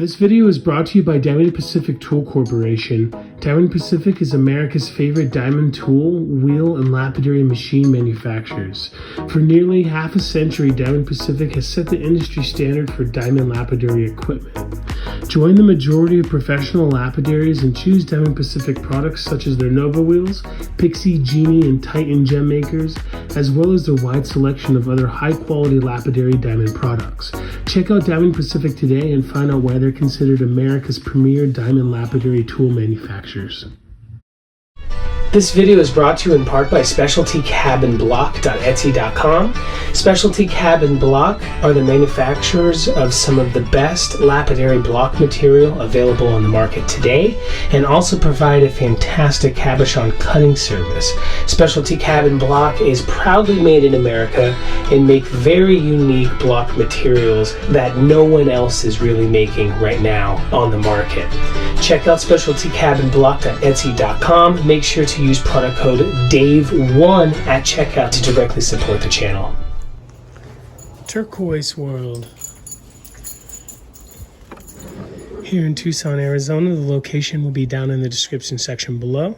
This video is brought to you by Diamond Pacific Tool Corporation. Diamond Pacific is America's favorite diamond tool, wheel, and lapidary machine manufacturers. For nearly half a century, Diamond Pacific has set the industry standard for diamond lapidary equipment. Join the majority of professional lapidaries and choose Diamond Pacific products such as their Nova wheels, Pixie, Genie, and Titan gem makers, as well as their wide selection of other high-quality lapidary diamond products. Check out Diamond Pacific today and find out why they're considered America's premier diamond lapidary tool manufacturers. This video is brought to you in part by SpecialtyCabinBlock.etsy.com. Specialty Cabin Block are the manufacturers of some of the best lapidary block material available on the market today, and also provide a fantastic cabochon cutting service. Specialty Cabin Block is proudly made in America and make very unique block materials that no one else is really making right now on the market. Check out SpecialtyCabinBlock.etsy.com. Make sure to use product code DAVE1 at checkout to directly support the channel. Turquoise World. Here in Tucson, Arizona. The location will be down in the description section below.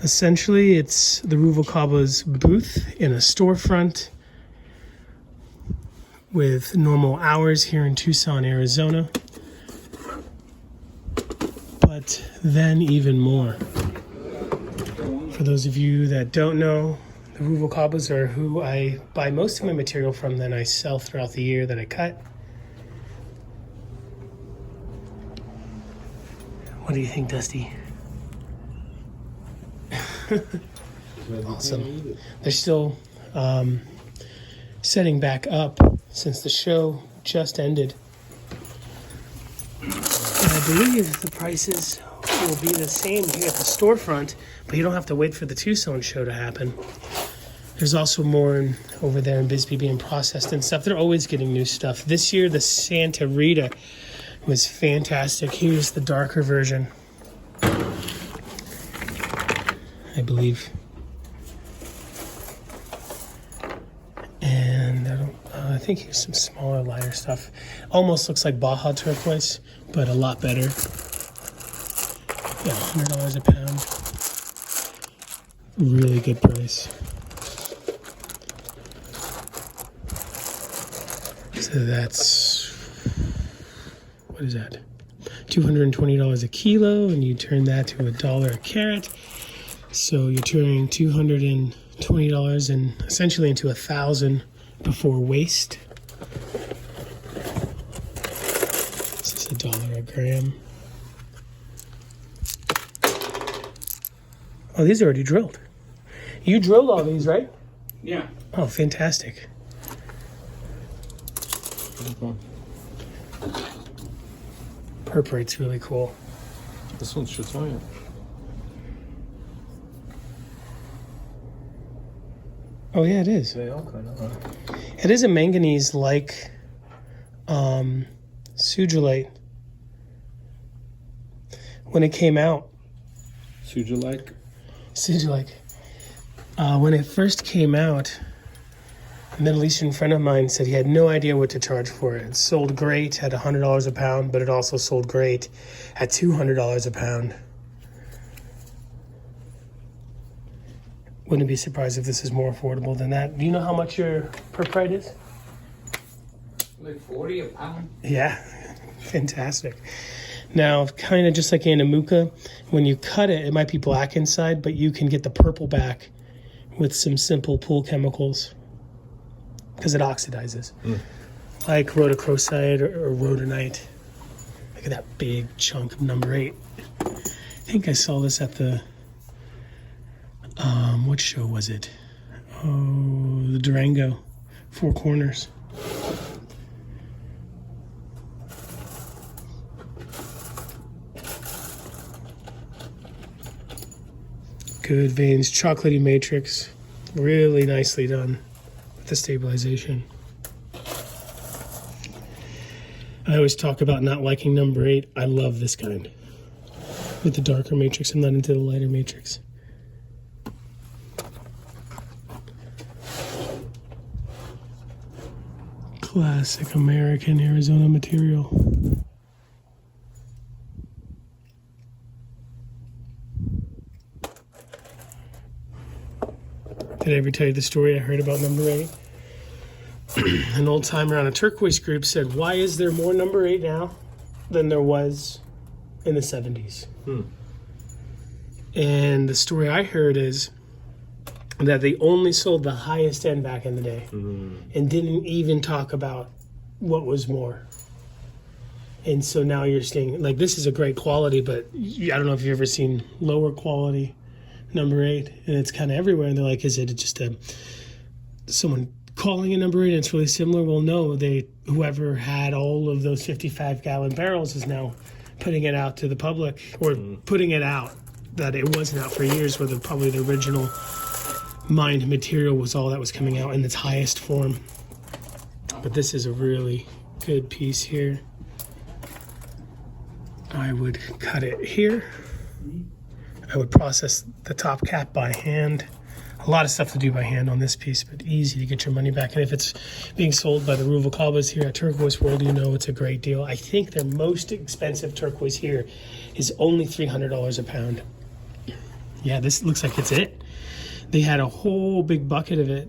Essentially, it's the Ruvalcaba's booth in a storefront with normal hours here in Tucson, Arizona. But then even more. For those of you that don't know, the Ruvalcabas are who I buy most of my material from, then I sell throughout the year that I cut. What do you think, Dusty? Awesome. They're still setting back up since the show just ended. And I believe the prices will be the same here at the storefront, but you don't have to wait for the Tucson show to happen. There's also more over there in Bisbee being processed and stuff. They're always getting new stuff. This year, the Santa Rita was fantastic. Here's the darker version, I believe. And I think here's some smaller, lighter stuff. Almost looks like Baja turquoise, but a lot better. Yeah, $100 a pound. Really good price. So that's, what is that? $220 a kilo, and you turn that to $1 a carat. So you're turning $220 and essentially into $1,000 before waste. This is $1 a gram. Oh, these are already drilled. You drilled all these, right? Yeah. Oh, fantastic. Perforate's really cool. This one's Tucson. Oh yeah, it is. They all kind of are. It is a manganese like sugilite. When it came out. Sugilite? Sugilite. When it first came out, a Middle Eastern friend of mine said he had no idea what to charge for it. It sold great at $100 a pound, but it also sold great at $200 a pound. Wouldn't be surprised if this is more affordable than that. Do you know how much your perforate is? Like 40 a pound? Yeah, fantastic. Now, kind of just like Anamuka, when you cut it, it might be black inside, but you can get the purple back with some simple pool chemicals because it oxidizes. Like rhodochrosite or rhodonite. Look at that big chunk of number 8. I think I saw this at the, what show was it? Oh, the Durango, Four Corners. Good veins, chocolatey matrix, really nicely done with the stabilization. I always talk about not liking number 8. I love this kind with the darker matrix. I'm not into the lighter matrix. Classic American Arizona material. Did I ever tell you the story I heard about number 8? An old timer on a Turquoise group said, why is there more number 8 now than there was in the 70s? And the story I heard is that they only sold the highest end back in the day and didn't even talk about what was more. And so now you're seeing, like, this is a great quality, but I don't know if you've ever seen lower quality number 8, and it's kind of everywhere. And they're like, is it just someone calling a number 8 and it's really similar? Well, no, whoever had all of those 55-gallon barrels is now putting it out to the public, or putting it out that it wasn't out for years, where probably the original mined material was all that was coming out in its highest form. But this is a really good piece here. I would cut it here. I would process the top cap by hand. A lot of stuff to do by hand on this piece, but easy to get your money back. And if it's being sold by the Ruvalcabas here at Turquoise World, you know it's a great deal. I think their most expensive turquoise here is only $300 a pound. Yeah, this looks like it's it. They had a whole big bucket of it.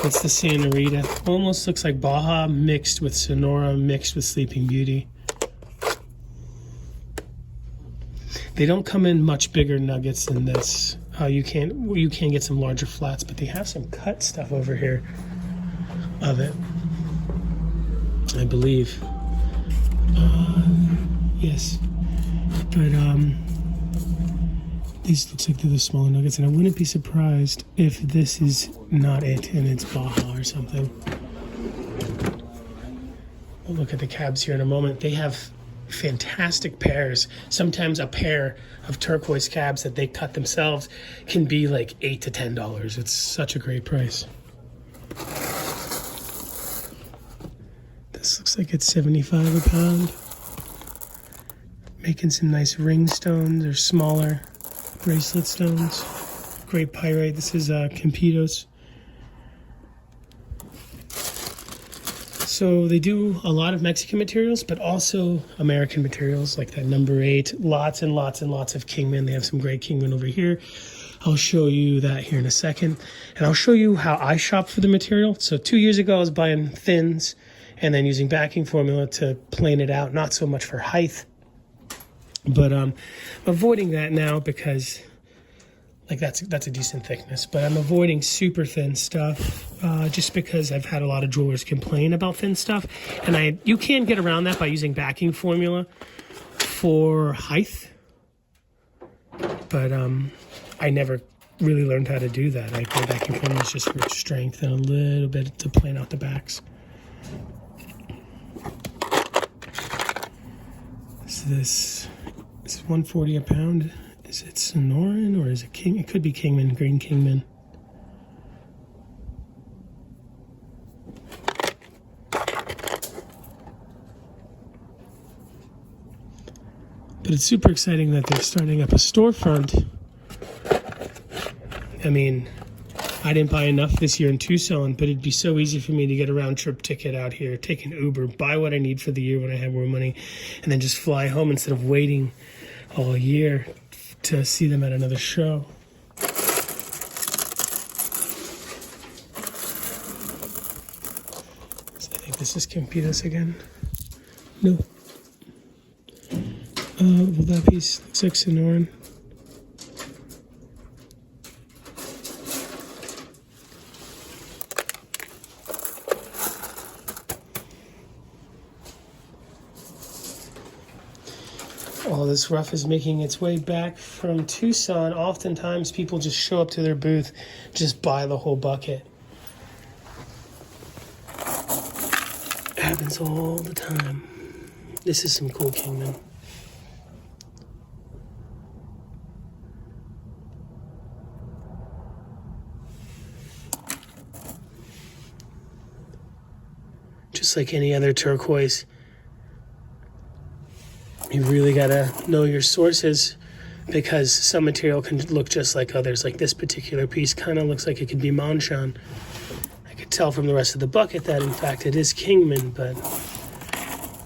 It's the Santa Rita. Almost looks like Baja mixed with Sonora mixed with Sleeping Beauty. They don't come in much bigger nuggets than this. You can get some larger flats, but they have some cut stuff over here of it, I believe. Yes, but these looks like they're the smaller nuggets, and I wouldn't be surprised if this is not it and it's Baja or something. We'll look at the cabs here in a moment. They have fantastic pairs. Sometimes a pair of turquoise cabs that they cut themselves can be like $8 to $10. It's such a great price. This looks like it's $75 a pound. Making some nice ring stones or smaller bracelet stones. Great pyrite. This is Campitos. So they do a lot of Mexican materials, but also American materials, like that number 8. Lots and lots and lots of Kingman. They have some great Kingman over here. I'll show you that here in a second. And I'll show you how I shop for the material. So 2 years ago, I was buying thins and then using backing formula to plane it out. Not so much for height, but I'm avoiding that now because, like, that's a decent thickness. But I'm avoiding super thin stuff just because I've had a lot of jewelers complain about thin stuff. And you can get around that by using backing formula for height. But I never really learned how to do that. My backing formula is just for strength and a little bit to plane out the backs. This is $140 a pound. Is it Sonoran or is it King? It could be Kingman, green Kingman. But it's super exciting that they're starting up a storefront. I mean, I didn't buy enough this year in Tucson, but it'd be so easy for me to get a round trip ticket out here, take an Uber, buy what I need for the year when I have more money, and then just fly home instead of waiting all year to see them at another show. So I think this is Campitos again. No. Well, that piece looks like Sonoran. All this rough is making its way back from Tucson. Oftentimes people just show up to their booth, just buy the whole bucket. It happens all the time. This is some cool Kingman. Just like any other turquoise, you really gotta know your sources because some material can look just like others. Like this particular piece kind of looks like it could be Manshan. I could tell from the rest of the bucket that in fact it is Kingman,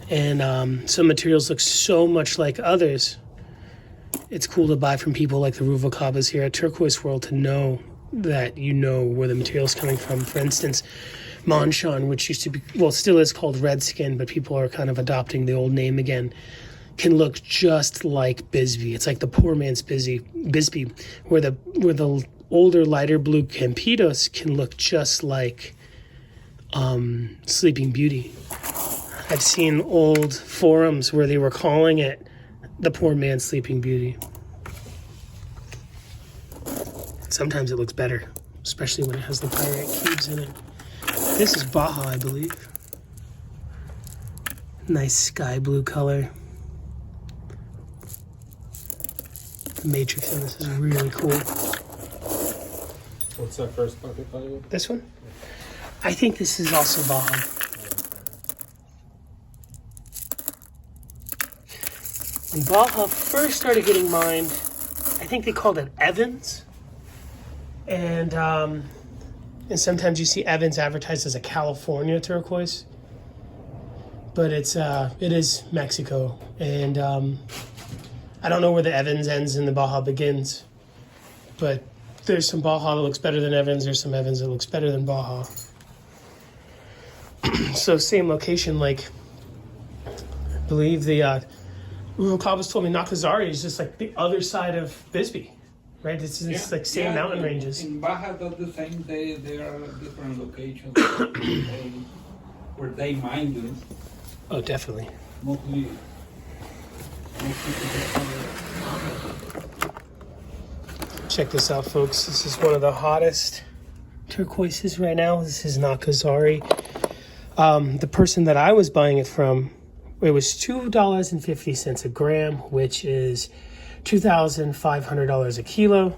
and some materials look so much like others. It's cool to buy from people like the Ruvalcabas here at Turquoise World to know that you know where the material's coming from. For instance, Monshon, which used to be, well, still is called Redskin, but people are kind of adopting the old name again, can look just like Bisbee. It's like the poor man's Bisbee, where the older lighter blue Campitos can look just like Sleeping Beauty. I've seen old forums where they were calling it the poor man's Sleeping Beauty. Sometimes it looks better, especially when it has the pyrite cubes in it. This is Baja, I believe. Nice sky blue color. The matrix in this is really cool. What's that first bucket by you? This one? I think this is also Baja. When Baja first started getting mined, I think they called it Evans. And sometimes you see Evans advertised as a California turquoise, but it is Mexico. And I don't know where the Evans ends and the Baja begins, but there's some Baja that looks better than Evans. There's some Evans that looks better than Baja. So same location, like I believe the Ruvalcabas told me Nakazari is just like the other side of Bisbee. Right, it's like same mountain ranges. In Baja, they're the same. They are different locations where they mine them. Oh, definitely. Mostly. Check this out, folks. This is one of the hottest turquoises right now. This is Nakazari. The person that I was buying it from, it was $2.50 a gram, which is $2,500 a kilo.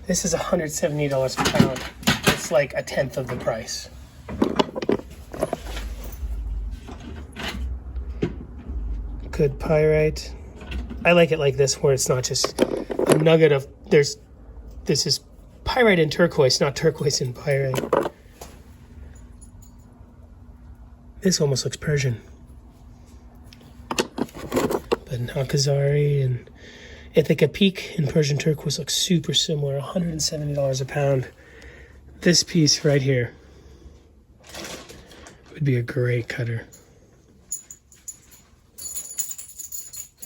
This is $170 a pound. It's like a tenth of the price. Good pyrite. I like it like this, where it's not just a nugget of this is pyrite and turquoise, not turquoise and pyrite. This almost looks Persian. But Nakazari and Ithaca Peak and Persian turquoise look super similar, $170 a pound. This piece right here would be a great cutter.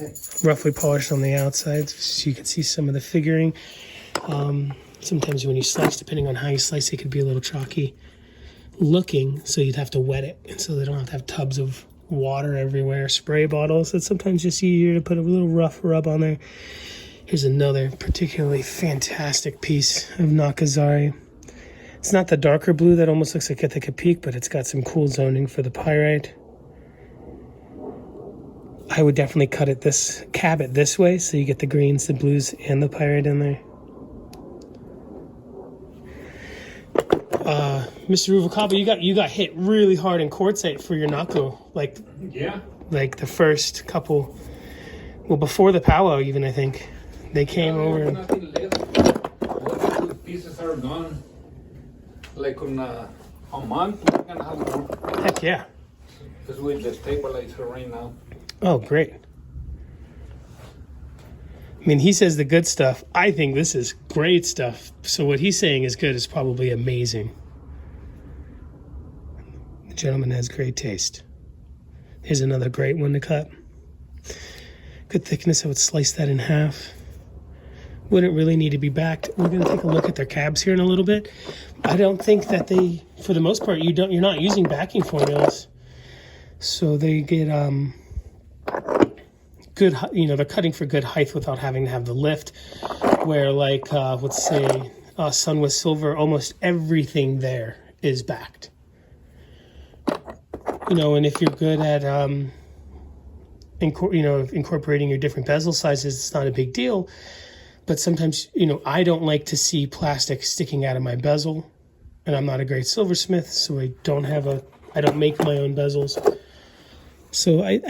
Okay. Roughly polished on the outside, so you can see some of the figuring. Sometimes when you slice, depending on how you slice, it could be a little chalky looking, so you'd have to wet it, and so they don't have to have tubs of water everywhere, spray bottles. It's sometimes just easier to put a little rough rub on there. Here's another particularly fantastic piece of Nakazari. It's not the darker blue that almost looks like Ithaca Peak, but it's got some cool zoning for the pyrite. I would definitely cab it this way, so you get the greens, the blues, and the pyrite in there. Mr. Ruvalcaba, you got hit really hard in quartzite for your Nako, like the first couple, well, before the powwow even, I think they came over. And nothing left. All the pieces are gone. Like on a month, we're gonna have more. Heck yeah! Because with the stabilizer right now. Oh, great. I mean, he says the good stuff. I think this is great stuff. So what he's saying is good is probably amazing. The gentleman has great taste. Here's another great one to cut. Good thickness. I would slice that in half. Wouldn't really need to be backed. We're going to take a look at their cabs here in a little bit. I don't think that they, for the most part, you're not using backing formulas. So they get good, they're cutting for good height without having to have the lift, where like, let's say Sun with Silver, almost everything there is backed. And if you're good at, incorporating your different bezel sizes, it's not a big deal. But sometimes, I don't like to see plastic sticking out of my bezel, and I'm not a great silversmith, so I don't make my own bezels. So I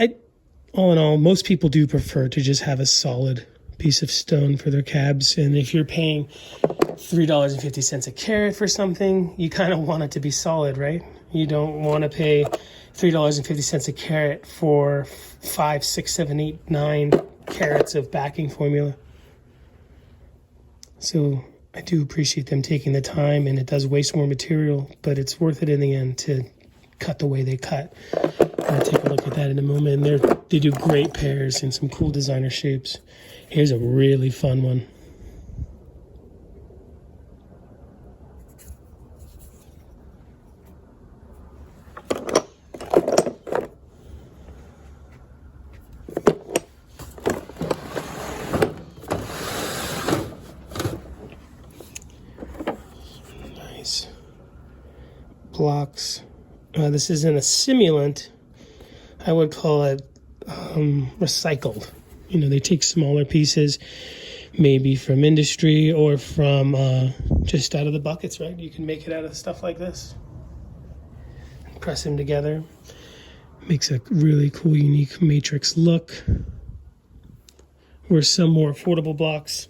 all in all, most people do prefer to just have a solid piece of stone for their cabs. And if you're paying $3.50 a carat for something, you kind of want it to be solid, right? You don't want to pay $3.50 a carat for 5, 6, 7, 8, 9 carats of backing formula. So I do appreciate them taking the time, and it does waste more material, but it's worth it in the end to cut the way they cut. I'll take a look at that in a moment. And they do great pairs and some cool designer shapes. Here's a really fun one. Nice blocks. This isn't a simulant. I would call it recycled. You know, they take smaller pieces, maybe from industry or from just out of the buckets, right? You can make it out of stuff like this. Press them together. Makes a really cool, unique matrix look. Where some more affordable blocks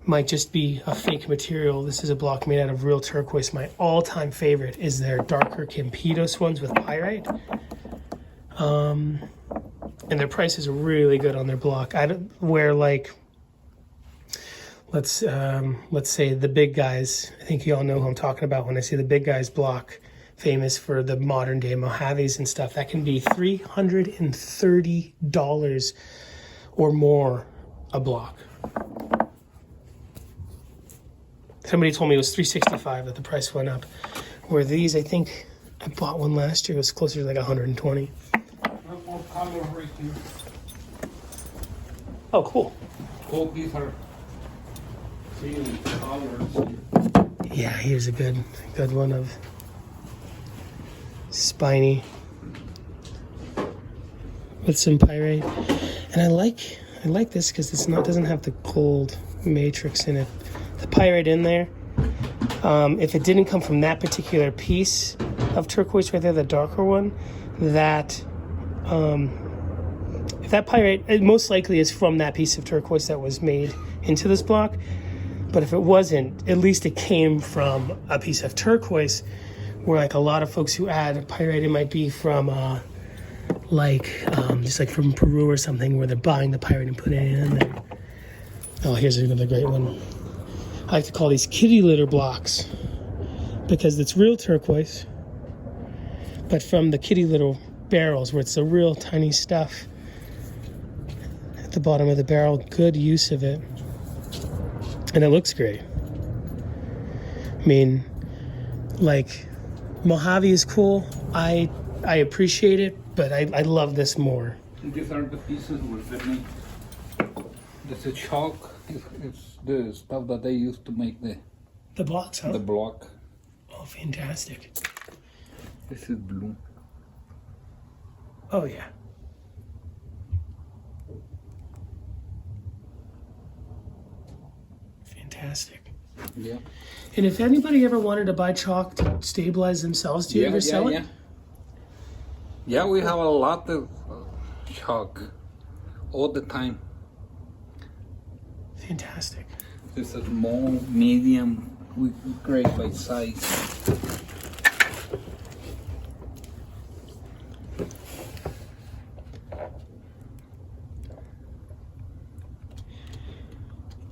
might just be a fake material. This is a block made out of real turquoise. My all-time favorite is their darker Campitos ones with pyrite. And their prices are really good on their block. Where like, let's say the big guys. I think you all know who I'm talking about when I say the big guys block, famous for the modern day Mojaves and stuff. That can be $330 or more a block. Somebody told me it was $365 that the price went up. Where these, I think I bought one last year. It was closer to like $120. Oh, cool. All these are really colors. Yeah, here's a good one of spiny with some pyrite. And I like this because doesn't have the gold matrix in it. The pyrite in there. If it didn't come from that particular piece of turquoise right there, the darker one, if that pyrite, it most likely is from that piece of turquoise that was made into this block. But if it wasn't, at least it came from a piece of turquoise, where like a lot of folks who add pyrite, it might be from just like from Peru or something, where they're buying the pyrite and putting it in there. Oh, here's another great one. I like to call these kitty litter blocks because it's real turquoise, but from the kitty litter barrels, where it's the real tiny stuff at the bottom of the barrel. Good use of it, and it looks great. I mean, like, Mojave is cool. I appreciate it, but I love this more. These are the pieces where they make. This is chalk. It's the stuff that they use to make the blocks, huh? The block. Oh, fantastic. This is blue. Oh, yeah. Fantastic. Yeah. And if anybody ever wanted to buy chalk to stabilize themselves, do you ever sell it? Yeah, we have a lot of chalk all the time. Fantastic. This is small, medium, with great by size.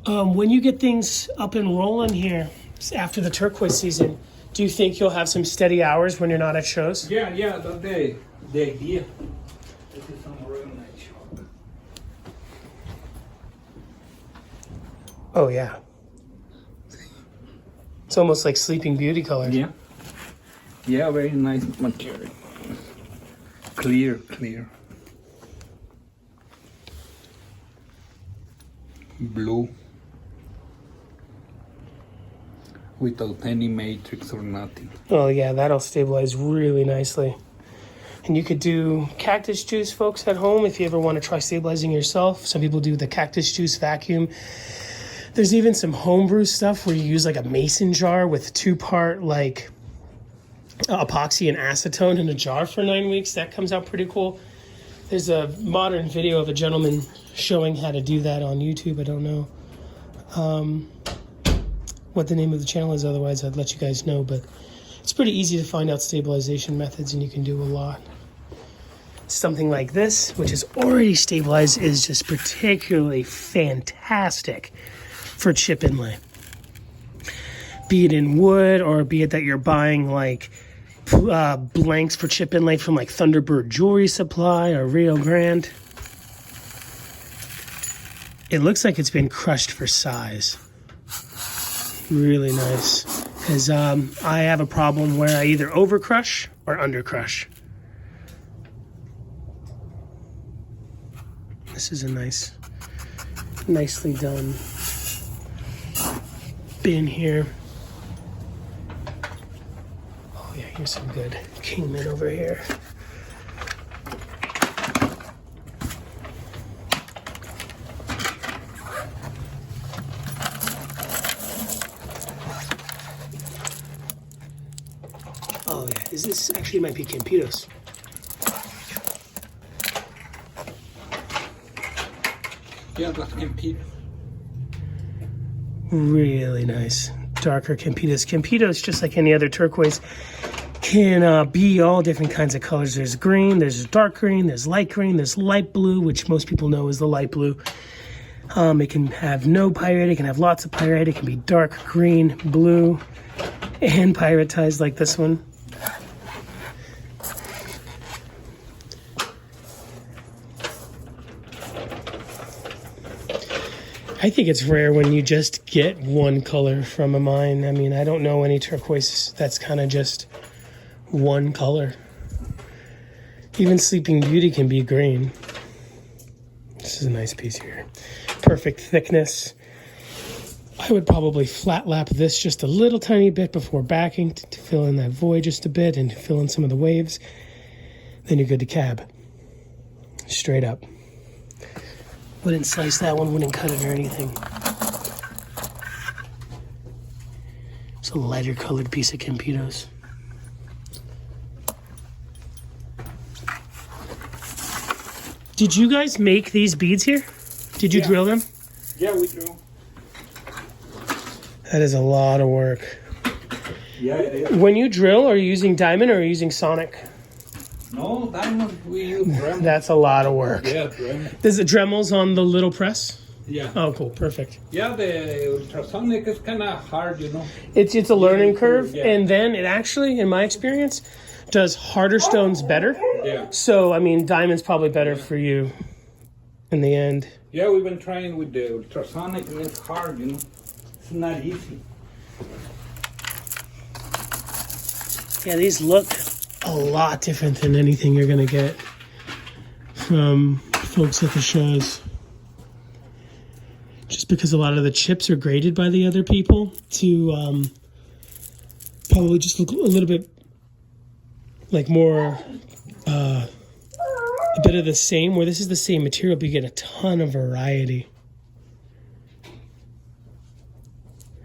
When you get things up and rolling here after the turquoise season, do you think you'll have some steady hours when you're not at shows? Yeah, that's the idea. This is some real nice chalk. Oh, yeah. It's almost like Sleeping Beauty colors. Yeah. Yeah, very nice material. Clear. Blue. Without any matrix or nothing. Oh, yeah, that'll stabilize really nicely. And you could do cactus juice, folks, at home if you ever want to try stabilizing yourself. Some people do the cactus juice vacuum. There's even some homebrew stuff where you use like a mason jar with 2-part like epoxy and acetone in a jar for 9 weeks. That comes out pretty cool. There's a modern video of a gentleman showing how to do that on YouTube. I don't know what the name of the channel is, otherwise I'd let you guys know, but it's pretty easy to find out stabilization methods, and you can do a lot. Something like this, which is already stabilized, is just particularly fantastic for chip inlay. Be it in wood, or be it that you're buying like blanks for chip inlay from like Thunderbird Jewelry Supply or Rio Grande. It looks like it's been crushed for size. Really nice. Because I have a problem where I either over crush or under crush. This is a nicely done bin here. Oh yeah, here's some good Kingman over here. Oh yeah, this actually might be Campitos. Yeah, that's Campitos. Really nice. Darker Campitos. Campitos, just like any other turquoise, can be all different kinds of colors. There's green, there's dark green, there's light green, there's light blue, which most people know is the light blue. It can have no pyrite, it can have lots of pyrite, it can be dark green, blue, and pyritized like this one. I think it's rare when you just get one color from a mine. I mean, I don't know any turquoise that's kind of just one color. Even Sleeping Beauty can be green. This is a nice piece here. Perfect thickness. I would probably flat lap this just a little tiny bit before backing to fill in that void just a bit and fill in some of the waves. Then you're good to cab. Straight up. Wouldn't slice that one, wouldn't cut it or anything. It's a lighter colored piece of Campitos. Did you guys make these beads here? Did you drill them? Yeah, we drill. That is a lot of work. Yeah, it is. When you drill, are you using diamond or are you using sonic? No, diamond, we use Dremel. That's a lot of work. Yeah, Dremel. Is the Dremels on the little press? Yeah. Oh, cool. Perfect. Yeah, the ultrasonic is kind of hard, you know. It's a learning curve, Yeah. and then it actually, in my experience, does harder stones better. Yeah. So, I mean, diamond's probably better for you in the end. Yeah, we've been trying with the ultrasonic, and it's hard, you know. It's not easy. Yeah, these look a lot different than anything you're going to get from folks at the shows. Just because a lot of the chips are graded by the other people to probably just look a little bit like more a bit of the same, where this is the same material, but you get a ton of variety.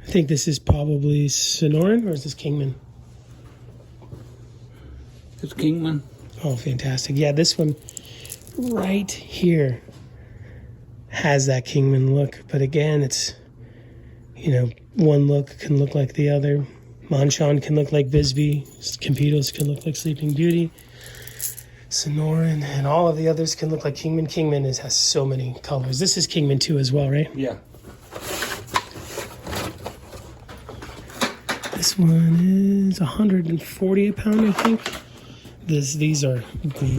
I think this is probably Sonoran, or is this Kingman? It's Kingman. Oh, fantastic. Yeah, this one right here has that Kingman look. But again, it's, you know, one look can look like the other. Manchon can look like Bisbee. Campitos can look like Sleeping Beauty. Sonoran and all of the others can look like Kingman. Kingman has so many colors. This is Kingman 2 as well, right? Yeah. This one is 140 a pound, I think. These are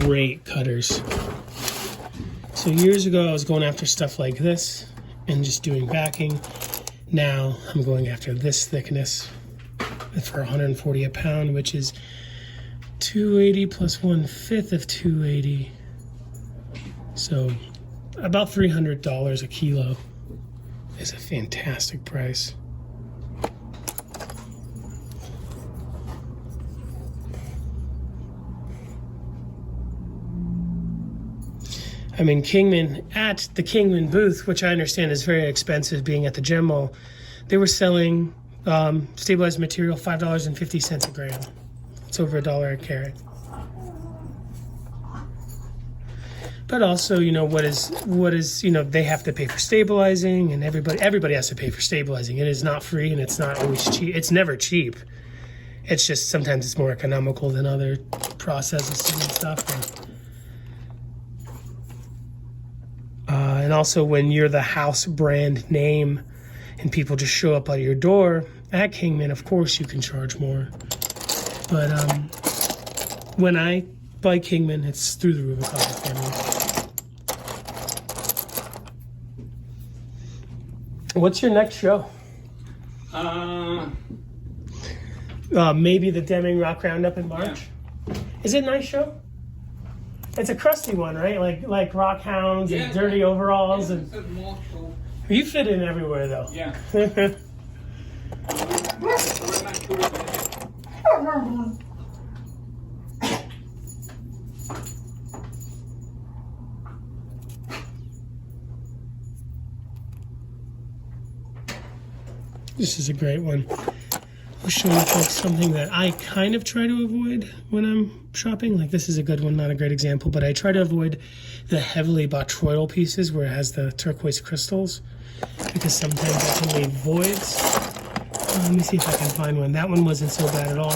great cutters. So years ago, I was going after stuff like this and just doing backing. Now I'm going after this thickness for 140 a pound, which is 280 plus 1/5 of 280. So about $300 a kilo is a fantastic price. I mean, Kingman, at the Kingman booth, which I understand is very expensive being at the gem mall, they were selling stabilized material $5.50 a gram. It's over $1 a carat. But also, you know, what is, you know, they have to pay for stabilizing, and everybody has to pay for stabilizing. It is not free, and it's not always cheap. It's never cheap. It's just sometimes it's more economical than other processes and stuff. And also, when you're the house brand name and people just show up at your door at Kingman, of course you can charge more. But when I buy Kingman, it's through the Rubalcaba family. What's your next show? Maybe the Deming Rock Roundup in March. Yeah. Is it a nice show? It's a crusty one, right? Like rock hounds and dirty overalls and. You fit in everywhere, though. Yeah. This is a great one. I'll show you folks something that I kind of try to avoid when I'm shopping. Like, this is a good one, not a great example, but I try to avoid the heavily botryoidal pieces where it has the turquoise crystals, because sometimes that can leave voids. Let me see if I can find one. That one wasn't so bad at all.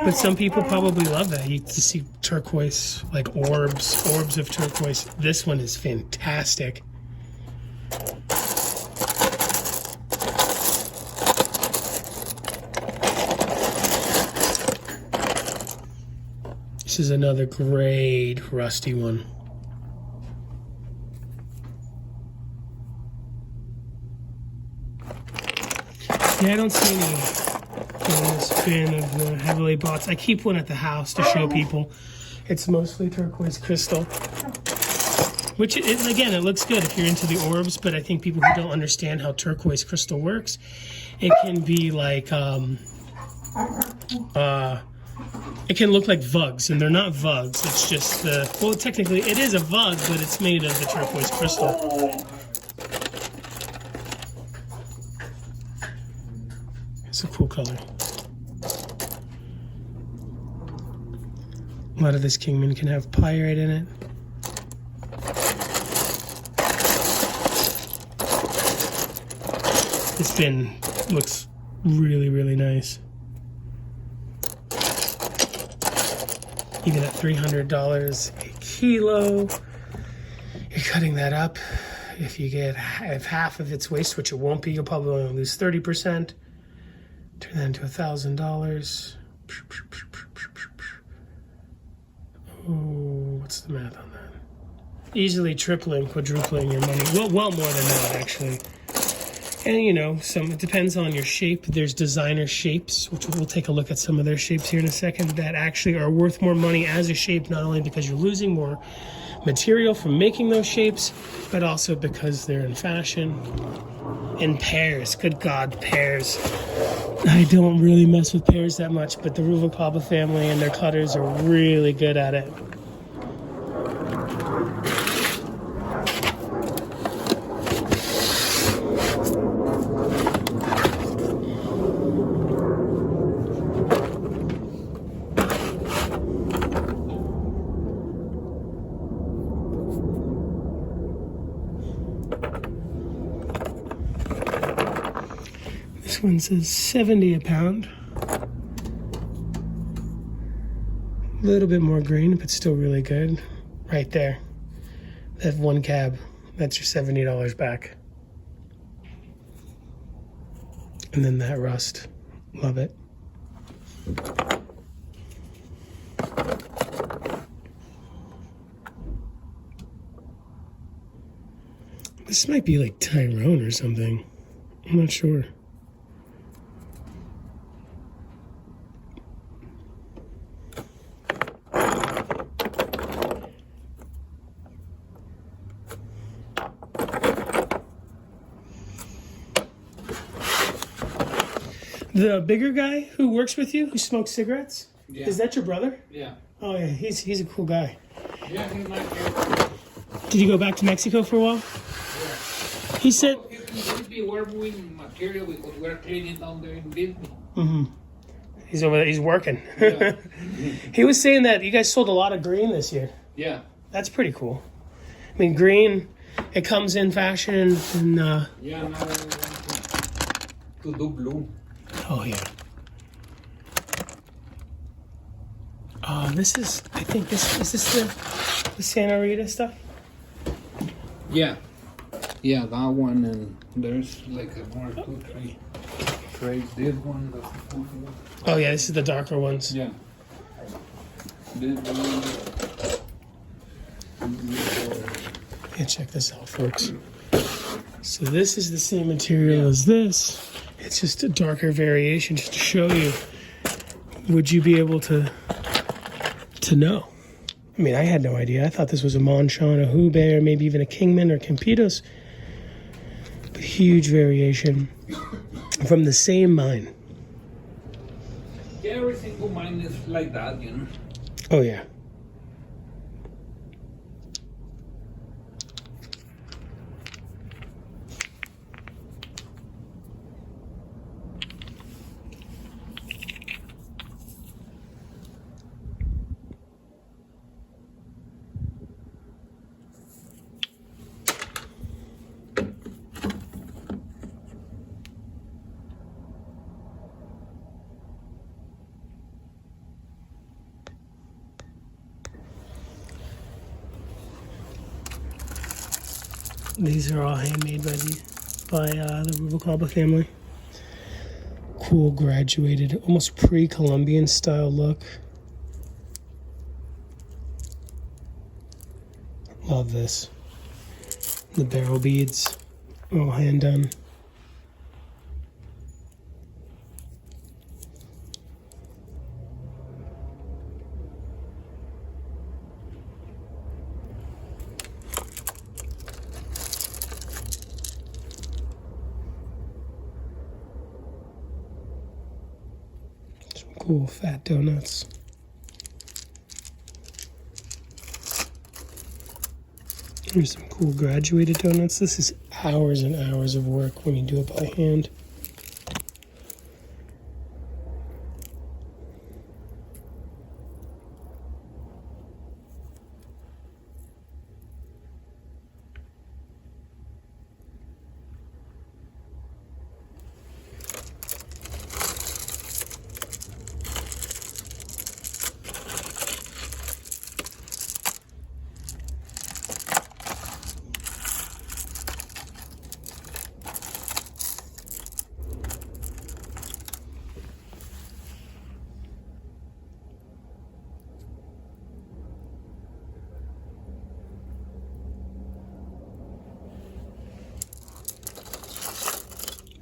But some people probably love that. You to see turquoise, like orbs of turquoise. This one is fantastic. This is another great rusty one. Yeah, I don't see any fan of the heavily bots. I keep one at the house to show people. It's mostly turquoise crystal. Which, again, it looks good if you're into the orbs, but I think people who don't understand how turquoise crystal works, it can be like, it can look like vugs, and they're not vugs. It's just well, technically it is a vug, but it's made of the turquoise crystal. It's a cool color. A lot of this Kingman can have pyrite in it. This bin looks really, really nice. Even at $300 a kilo, you're cutting that up. If you get half of its waste, which it won't be, you'll probably only lose 30%. Turn that into $1,000. Oh, what's the math on that? Easily tripling, quadrupling your money. Well, more than that, actually. And, you know, it depends on your shape. There's designer shapes, which we'll take a look at some of their shapes here in a second, that actually are worth more money as a shape, not only because you're losing more material from making those shapes, but also because they're in fashion. In pears. Good God, pears. I don't really mess with pears that much, but the Rubalcaba family and their cutters are really good at it. This one says 70 a pound. A little bit more green, but still really good. Right there. That one cab. That's your $70 back. And then that rust. Love it. This might be like Tyrone or something. I'm not sure. The bigger guy who works with you, who smokes cigarettes? Yeah. Is that your brother? Yeah. Oh, yeah. He's a cool guy. Yeah, he's my favorite. Did you go back to Mexico for a while? Yeah. He said... He can be working material because we're cleaning down there in Disney. Mm-hmm. He's over there. He's working. Yeah. He was saying that you guys sold a lot of green this year. Yeah. That's pretty cool. I mean, green, it comes in fashion and Yeah, now I want to do blue. oh yeah. This is, I think this is this the Santa Rita stuff? Yeah. Yeah, that one, and there's like a more 2, 3 trades. This one, the fourth one. Oh yeah, this is the darker ones. Yeah. This one. Yeah, check this out, folks. So this is the same material as this. It's just a darker variation, just to show you. Would you be able to know? I mean, I had no idea. I thought this was a Monchon, a Hubei, or maybe even a Kingman or Campitos. But huge variation from the same mine. Yeah, every single mine is like that, you know. Oh yeah. These are all handmade by the Rubalcaba family. Cool, graduated, almost pre-Columbian style look. Love this. The barrel beads, all hand done. Cool fat donuts. Here's some cool graduated donuts. This is hours and hours of work when you do it by hand.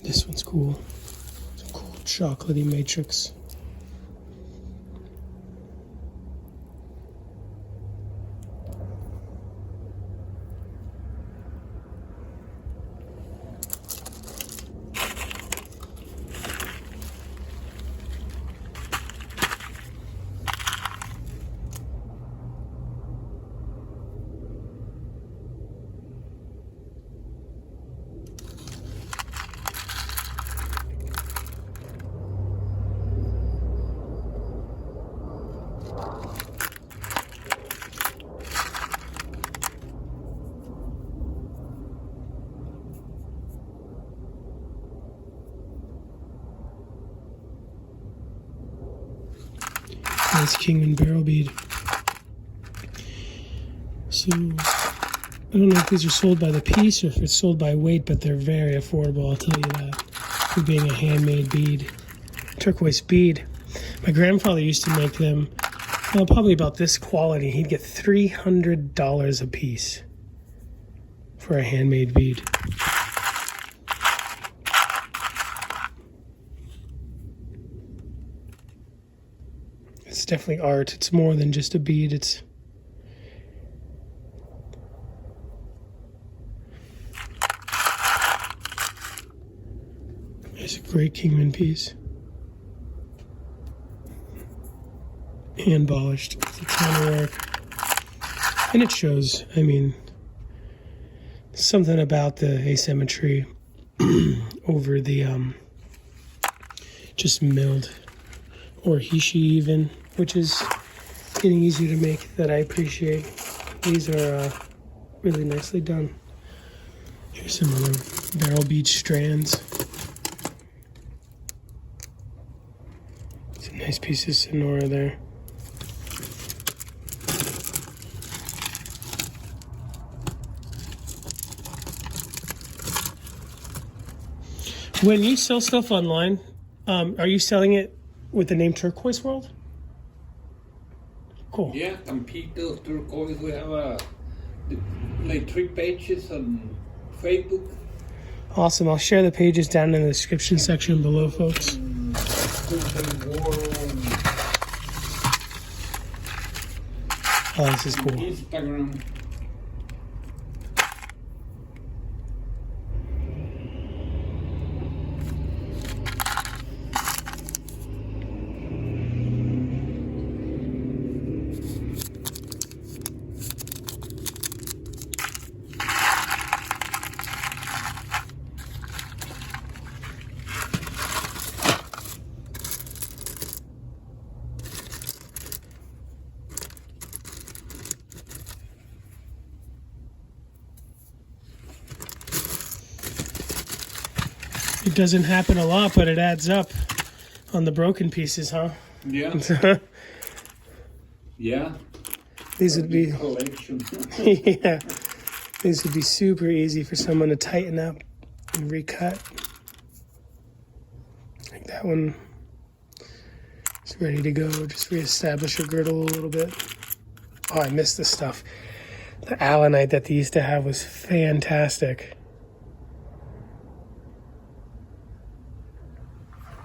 This one's cool. Some cool chocolatey matrix. Nice Kingman barrel bead. So, I don't know if these are sold by the piece or if it's sold by weight, but they're very affordable, I'll tell you that. For being a handmade bead. Turquoise bead. My grandfather used to make them, well, probably about this quality. He'd get $300 a piece for a handmade bead. It's definitely art. It's more than just a bead. It's a great Kingman piece. Hand polished. It's a ton of work. And it shows. I mean, something about the asymmetry over the just milled or hishi even, which is getting easier to make, that I appreciate. These are really nicely done. Here's some other Barrel Beach strands. Some nice piece of Sonora there. When you sell stuff online, are you selling it with the name Turquoise World? Cool. Yeah, Campito, Turquoise. We have like 3 pages on Facebook. Awesome. I'll share the pages down in the description section below, folks. Oh, this is cool. Instagram. It doesn't happen a lot, but it adds up on the broken pieces, huh? Yeah. Yeah. These would be collection. yeah. These would be super easy for someone to tighten up and recut. Like that one is ready to go. Just reestablish a girdle a little bit. Oh, I missed the stuff. The allanite that they used to have was fantastic.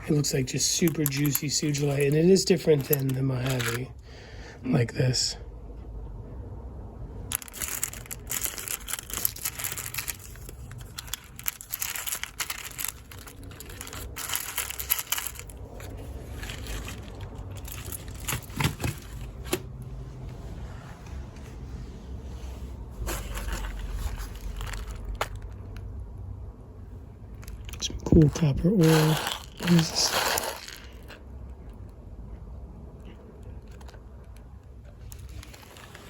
It looks like just super juicy sugilite, and it is different than the Mojave, like this. Some cool copper ore. What is this?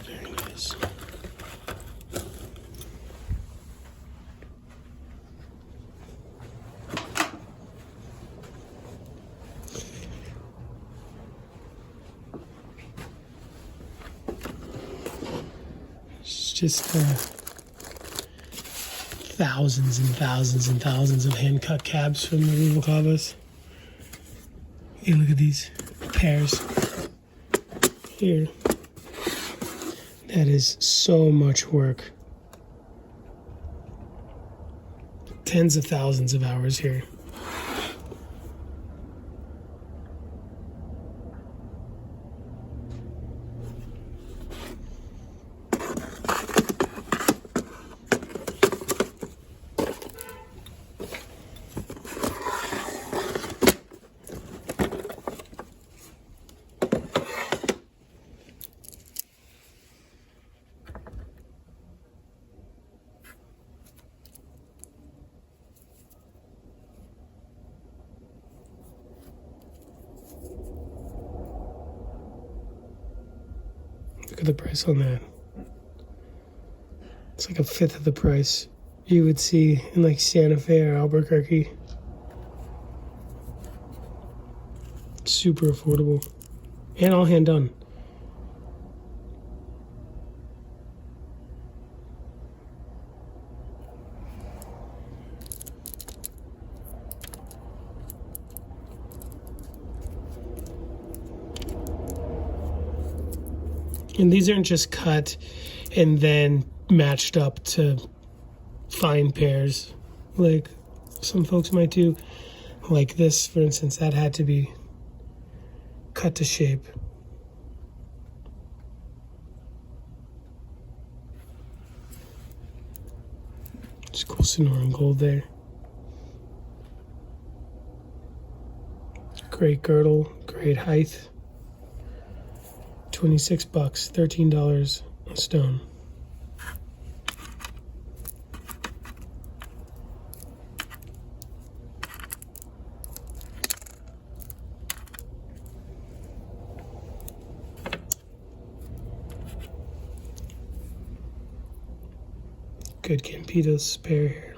There it is. It's just thousands and thousands and thousands of hand-cut cabs from the Rubalcabas. Hey, look at these pairs here. That is so much work. Tens of thousands of hours here. Look at the price on that. It's like a fifth of the price you would see in like Santa Fe or Albuquerque. Super affordable. And all hand done. And these aren't just cut and then matched up to fine pairs like some folks might do. Like this, for instance, that had to be cut to shape. Just cool Sonoran gold there. Great girdle, great height. $26, $13 a stone. Good Campitos spare here.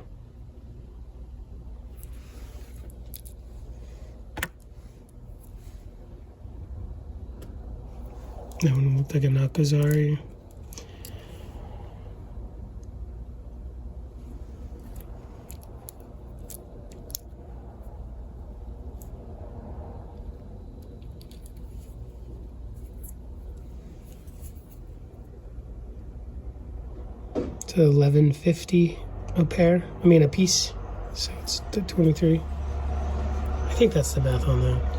That one looked like a Nakazari. It's $11.50 a pair. I mean a piece. So it's 23. I think that's the math on that.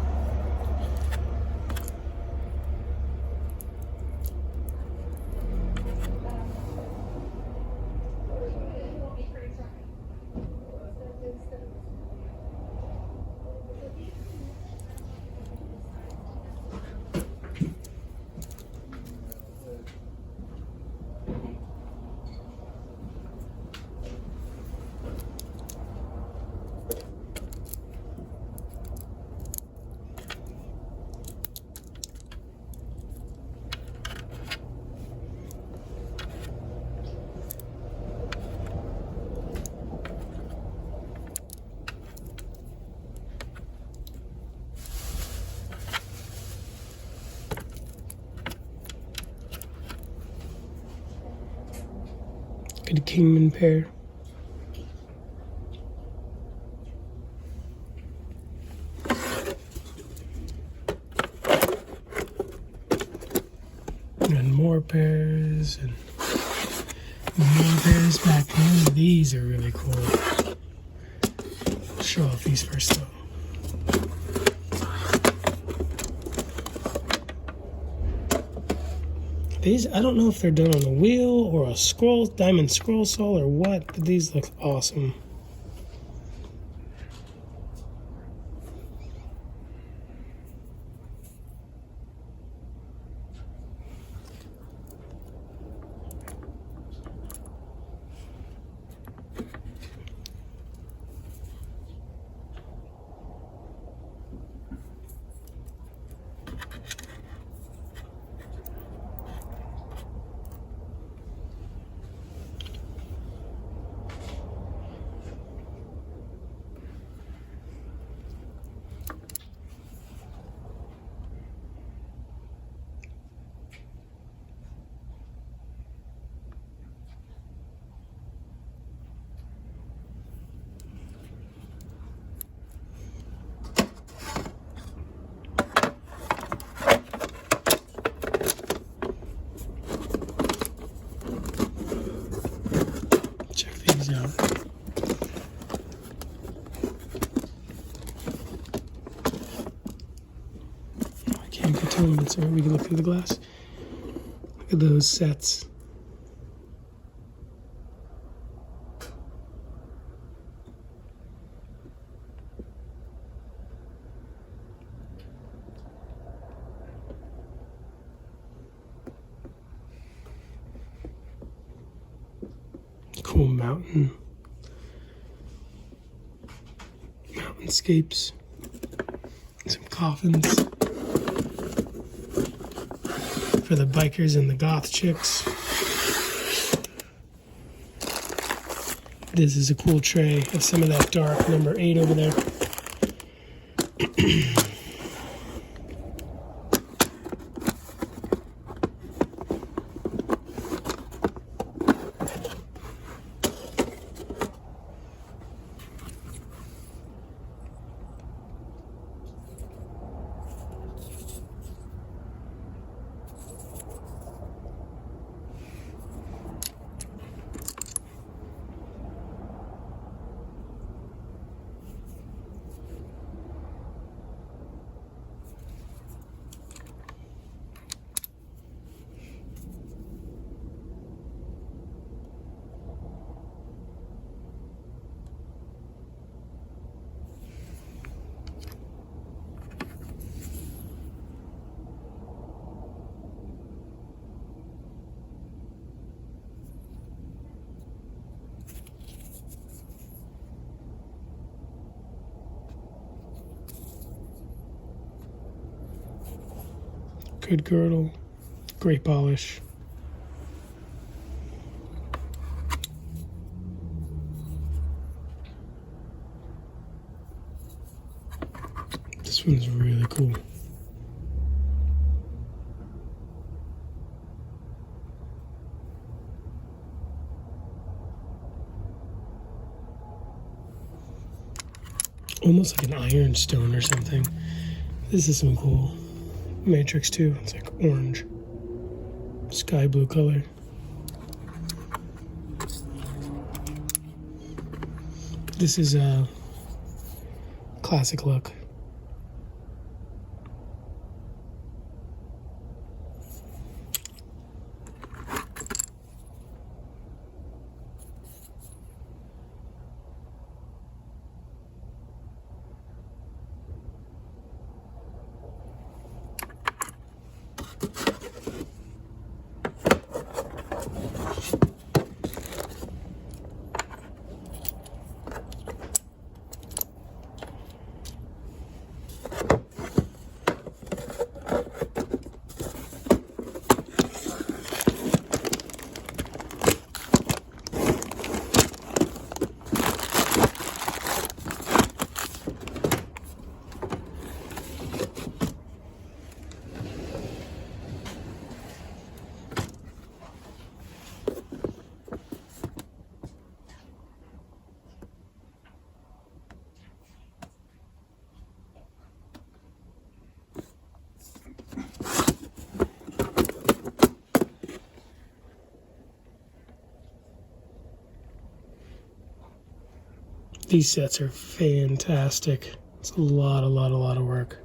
Good Kingman pair. And more pairs and more pairs back there. These are really cool. I'll show off these first though. These, I don't know if they're done on a wheel or a scroll, diamond scroll saw or what, but these look awesome. Out. I can't get to them, but sorry, we can look through the glass. Look at those sets. Cool mountainscapes, some coffins for the bikers and the goth chicks. This is a cool tray of some of that dark number 8 over there. Good girdle, great polish. This one's really cool. Almost like an ironstone or something. This is some cool matrix too. It's like orange, sky blue color. This is a classic look. These sets are fantastic. It's a lot of work.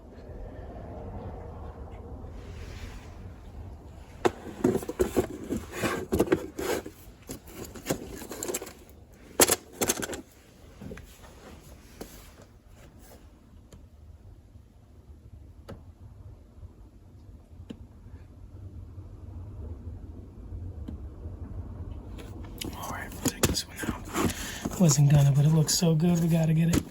All right, we'll take this one out. Wasn't gonna, but it looks so good, we gotta get it.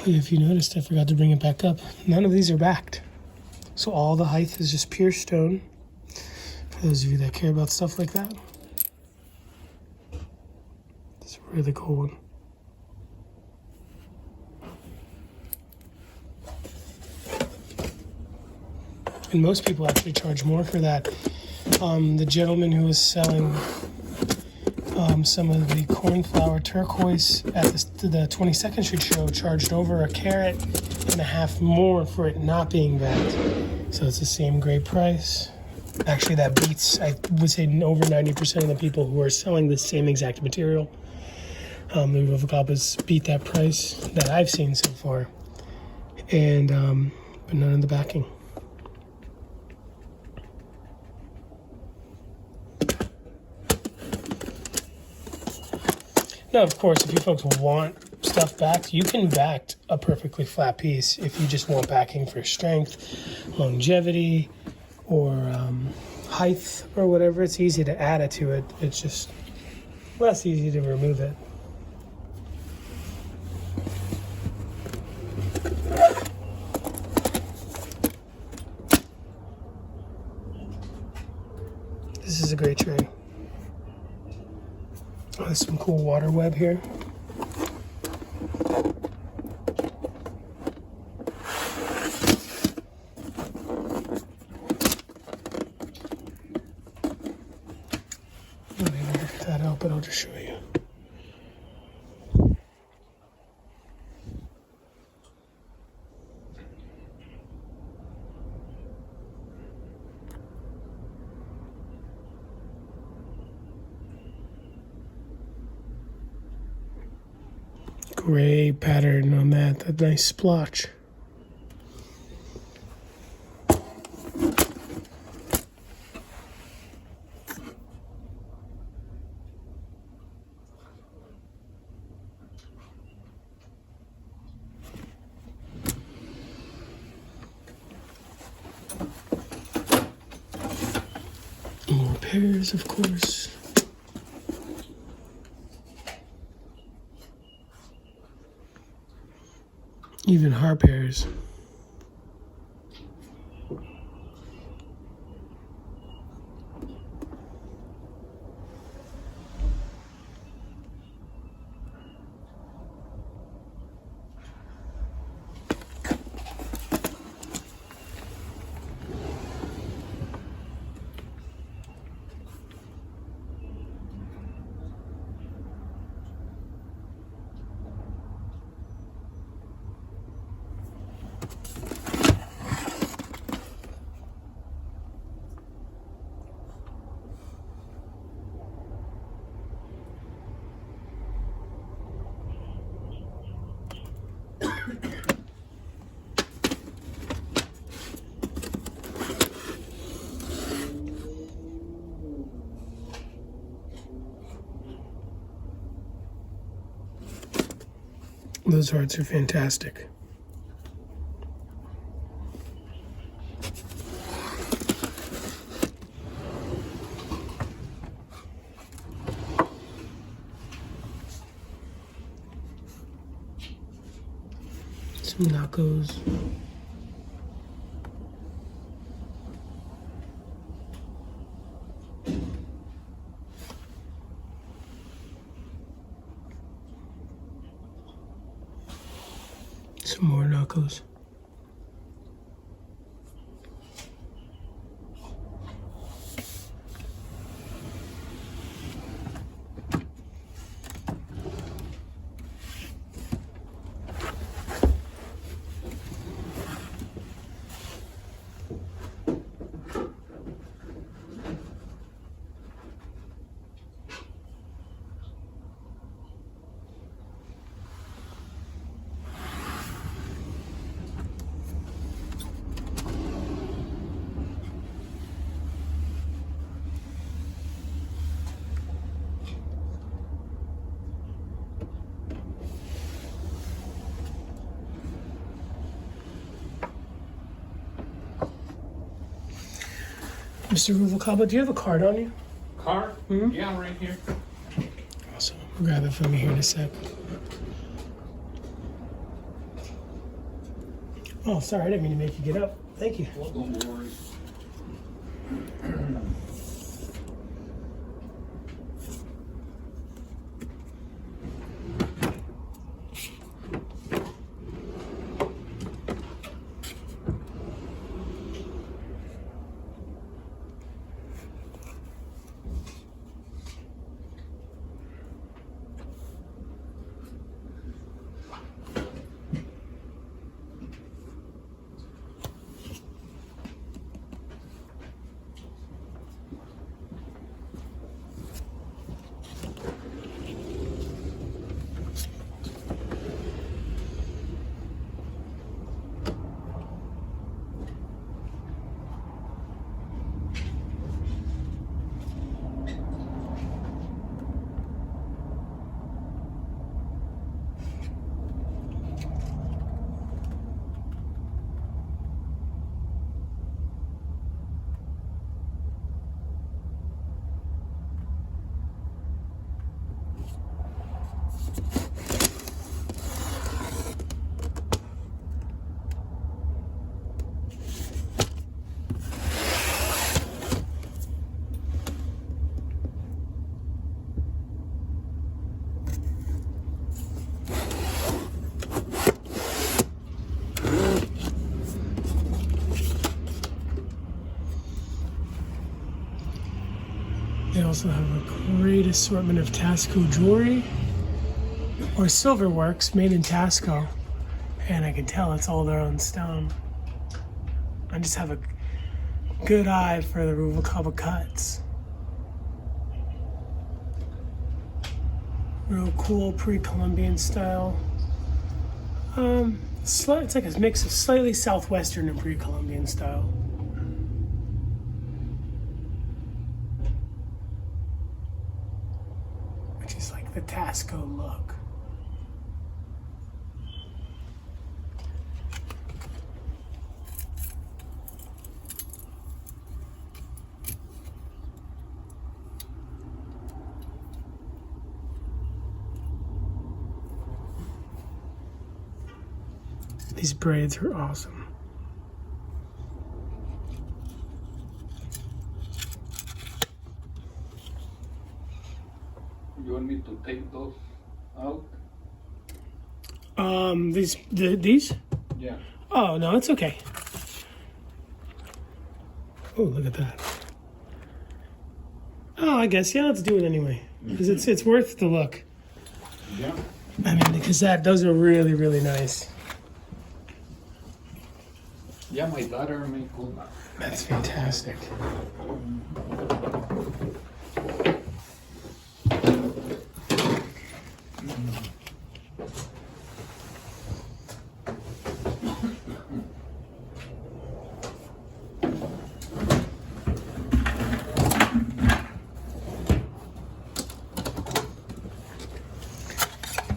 If you noticed, I forgot to bring it back up. None of these are backed. So all the height is just pure stone. For those of you that care about stuff like that. It's a really cool one. And most people actually charge more for that. The gentleman who was selling some of the cornflower turquoise at the 22nd Street show charged over $1.50 more for it not being backed. So it's the same great price. Actually, that beats, I would say, over 90% of the people who are selling the same exact material. The Ruvacapas beat that price that I've seen so far. And, but none of the backing. Now, of course, if you folks want stuff backed, you can back a perfectly flat piece if you just want backing for strength, longevity, or height, or whatever. It's easy to add it to it. It's just less easy to remove it. This is a great tray. Oh, there's some cool water web here. but I'll just show you. Gray pattern on that nice splotch. More pairs, of course. Even heart pairs. Those hearts are fantastic. Some knuckles. Some more knuckles. Mr. Ruvalcaba, do you have a card on you? Card? Mhm. Yeah, right here. Awesome. Grab it from me here in a sec. Oh, sorry, I didn't mean to make you get up. Thank you. Well, don't worry. They also have a great assortment of Tasco jewelry or silver works made in Tasco. And I can tell it's all their own stone. I just have a good eye for the Ruvalcaba cuts. Real cool pre-Columbian style. It's like a mix of slightly southwestern and pre-Columbian style. Which is like the Tasco look. These braids are awesome. You want me to take those out? These? Yeah. Oh no, it's okay. Oh, look at that. Oh, I guess yeah, let's do it anyway because it's worth the look. Yeah. I mean, because those are really, really nice. Yeah, my daughter may cool. That's fantastic.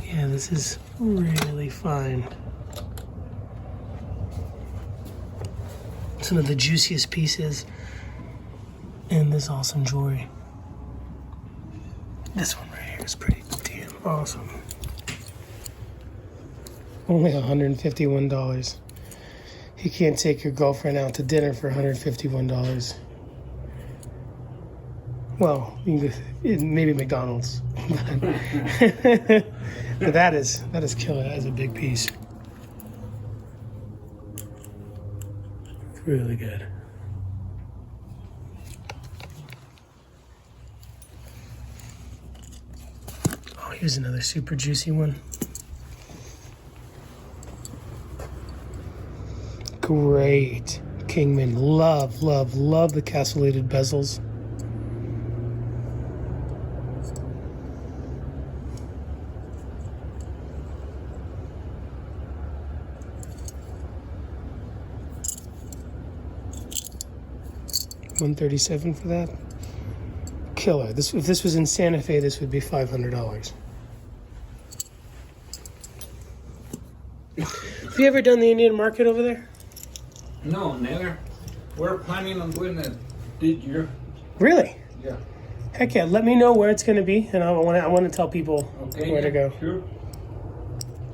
Yeah, this is really fine. Some of the juiciest pieces in this awesome jewelry. This one right here is pretty damn awesome. Only $151. You can't take your girlfriend out to dinner for $151. Well, you can, maybe McDonald's. But that is killer. That is a big piece. Really good. Oh, here's another super juicy one. Great. Kingman. Love, love, love the castellated bezels. $137 for that. Killer. If this was in Santa Fe, this would be $500. Have you ever done the Indian market over there? No, never. We're planning on doing it this year. Really? Yeah. Heck yeah! Let me know where it's going to be, and I want to tell people where to go. Sure.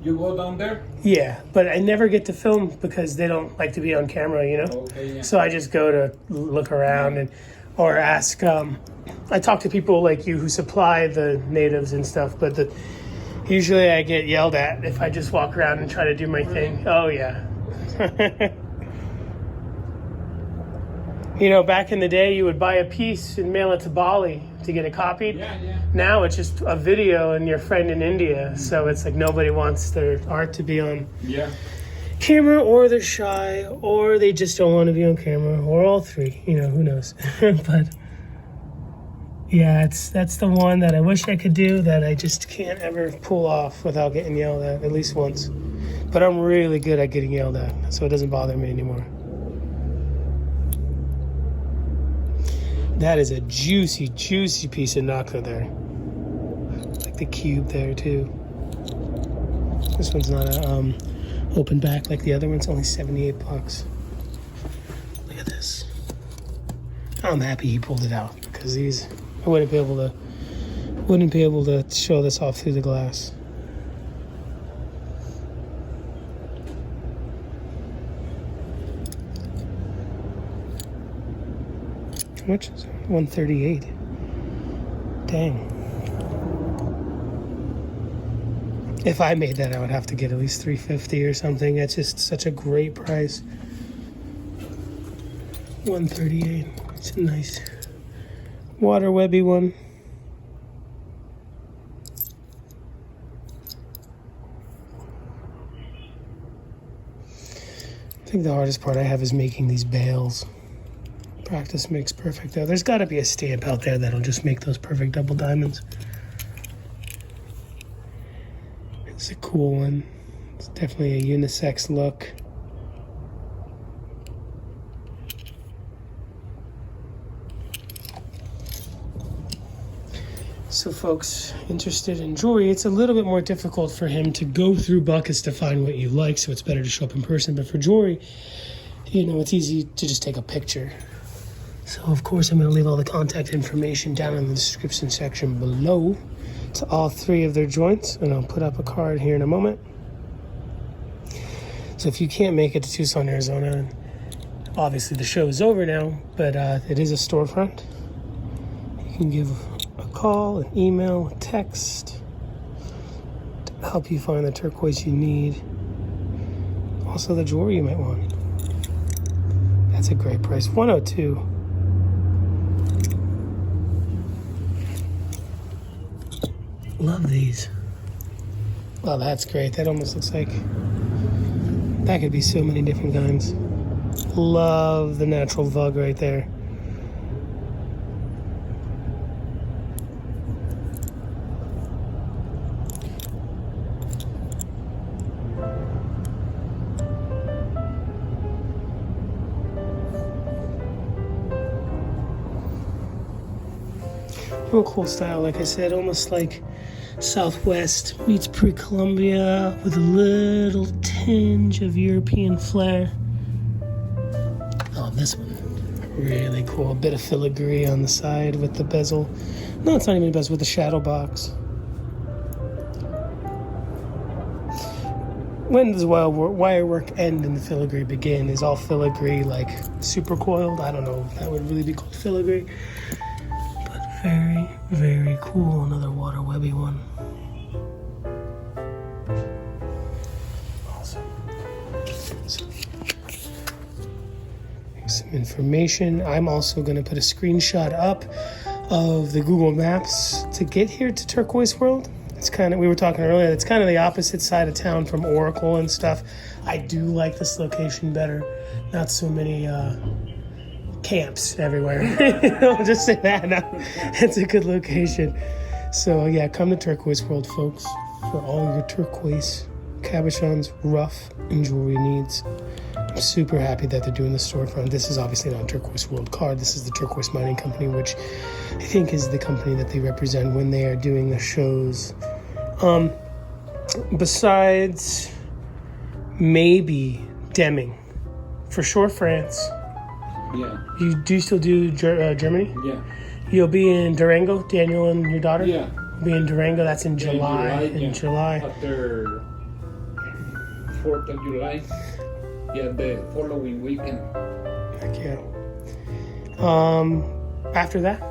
You go down there? Yeah, but I never get to film because they don't like to be on camera, you know? Okay, yeah. So I just go to look around or ask. I talk to people like you who supply the natives and stuff, but usually I get yelled at if I just walk around and try to do my thing. Oh, yeah. You know, back in the day, you would buy a piece and mail it to Bali to get it copied. Yeah. Now it's just a video and your friend in India. So it's like nobody wants their art to be on camera, or they're shy, or they just don't want to be on camera, or all three. You know, who knows? But yeah, that's the one that I wish I could do that I just can't ever pull off without getting yelled at least once. But I'm really good at getting yelled at, so it doesn't bother me anymore. That is a juicy, juicy piece of Naka there. Like the cube there too. This one's not a open back like the other one's. Only $78. Look at this. I'm happy he pulled it out because I wouldn't be able to show this off through the glass. How much is it? $138. Dang. If I made that, I would have to get at least $350 or something. That's just such a great price. $138. It's a water webby one. I think the hardest part I have is making these bales. Practice makes perfect though. There's got to be a stamp out there that'll just make those perfect double diamonds. It's a cool one. It's definitely a unisex look. So folks interested in jewelry, it's a little bit more difficult for him to go through buckets to find what you like, so it's better to show up in person. But for jewelry, you know, it's easy to just take a picture. So of course I'm going to leave all the contact information down in the description section below to all three of their joints, and I'll put up a card here in a moment. So if you can't make it to Tucson, Arizona, obviously the show is over now, but it is a storefront. You can give a call, an email, a text to help you find the turquoise you need. Also the jewelry you might want. That's a great price, $102. Love these. Wow, that's great. That almost looks like that could be so many different kinds. Love the natural vug right there. Real cool style, like I said, almost like Southwest meets pre-Columbia with a little tinge of European flair. Oh, this one, really cool. A bit of filigree on the side with the bezel. No, it's not even a bezel, with the shadow box. When does wire work end and the filigree begin? Is all filigree like super coiled? I don't know if that would really be called filigree. But very, very cool. Another water webby one. Awesome. Some information. I'm also going to put a screenshot up of the Google Maps to get here to Turquoise World. It's kind of, we were talking earlier, it's kind of the opposite side of town from Oracle and stuff. I do like this location better. Not so many camps everywhere. I'll just say that. No, it's a good location. So yeah, come to Turquoise World, folks, for all your turquoise, cabochons, rough, and jewelry needs. I'm super happy that they're doing the storefront. This is obviously not a Turquoise World card. This is the Turquoise Mining Company, which I think is the company that they represent when they are doing the shows. Besides maybe Deming, for sure France. Yeah. You do still do Germany? Yeah. You'll be in Durango, Daniel and your daughter? Yeah. You'll be in Durango, that's in July. In July. After 4th of July. Yeah, the following weekend. Heck yeah. After that?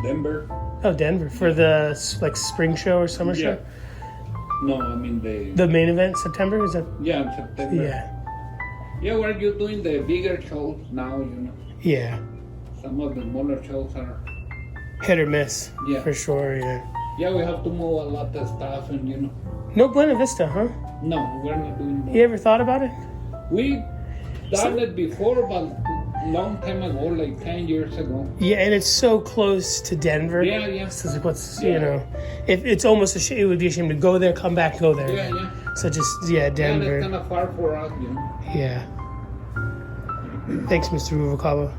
Denver. Oh, Denver. For the like spring show or summer show? No, I mean the main event, September? Is that? Yeah, in September. Yeah. Yeah, where you doing the bigger shows now, you know. Yeah. Some of the smaller shows are hit or miss. Yeah. For sure, yeah. Yeah, we have to move a lot of stuff and, you know. No Buena Vista, huh? No, we're not doing that. You ever thought about it? We done it before, but long time ago, like 10 years ago. Yeah, and it's so close to Denver. Yeah, yeah. So it's like, what's, you know, it's almost it would be a shame to go there, come back, go there. Yeah, yeah. So just, yeah, Denver. Yeah, that's kind of far for us, you know. Yeah. Thanks, Mr. Ruvalcaba.